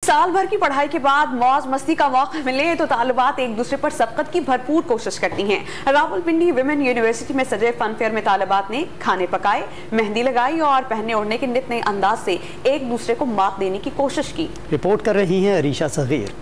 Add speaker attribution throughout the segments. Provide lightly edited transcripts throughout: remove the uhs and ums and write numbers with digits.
Speaker 1: साल भर की पढ़ाई के बाद मौज मस्ती का मौका मिले तो तालिबात एक दूसरे पर सबकत की भरपूर कोशिश करती हैं। रावलपिंडी विमेन यूनिवर्सिटी में सजे फन फेयर में तालिबात ने खाने पकाए, मेहंदी लगाई और पहनने ओढ़ने के नित नए अंदाज से एक दूसरे को मात देने की कोशिश की।
Speaker 2: रिपोर्ट कर रही हैं अरीशा सगीर।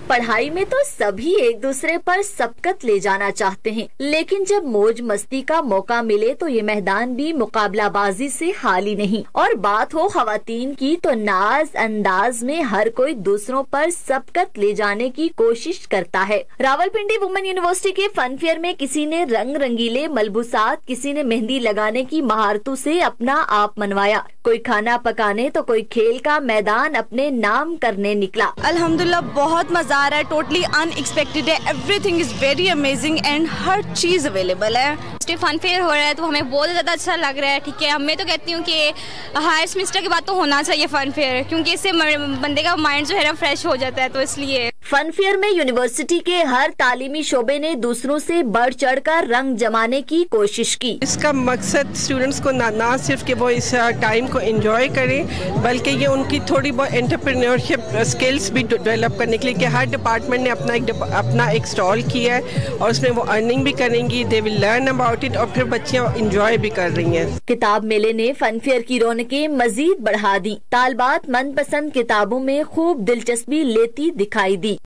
Speaker 3: पढ़ाई में तो सभी एक दूसरे पर सबकत ले जाना चाहते हैं, लेकिन जब मौज मस्ती का मौका मिले तो ये मैदान भी मुकाबलाबाजी से खाली नहीं। और बात हो खवातीन की तो नाज अंदाज में हर कोई दूसरों पर सबकत ले जाने की कोशिश करता है। रावलपिंडी वुमेन यूनिवर्सिटी के फन फेयर में किसी ने रंग रंगीले मलबूसात, किसी ने मेहंदी लगाने की महारतों से अपना आप मनवाया, कोई खाना पकाने तो कोई खेल का मैदान अपने नाम करने निकला।
Speaker 4: अल्हम्दुलिल्लाह बहुत मजा आ रहा है, टोटली अनएक्सपेक्टेड है, everything is very amazing and हर चीज अवेलेबल है।
Speaker 5: फन फेयर हो रहा है तो हमें बहुत ज़्यादा अच्छा लग रहा है। ठीक है, मैं तो कहती हूँ कि हायर सेमेस्टर के बाद तो होना चाहिए फन फेयर, क्योंकि इससे बंदे का माइंड जो है ना फ्रेश हो जाता है, तो इसलिए।
Speaker 3: फन फेयर में यूनिवर्सिटी के हर तालीमी शोबे ने दूसरों से बढ़ चढ़कर रंग जमाने की कोशिश की।
Speaker 6: इसका मकसद स्टूडेंट्स को ना सिर्फ कि वो इस टाइम को एंजॉय करें, बल्कि ये उनकी थोड़ी बहुत एंटरप्रेन्योरशिप स्किल्स भी डेवलप करने के लिए कि हर डिपार्टमेंट ने अपना एक स्टॉल किया है और उसमें वो अर्निंग भी करेंगी, they will learn about it, और फिर बच्चियां एंजॉय भी कर रही हैं।
Speaker 3: किताब मेले ने फन फेयर की रौनकें मजीद बढ़ा दी। तालिबात मनपसंद किताबों में खूब दिलचस्पी लेती दिखाई दी।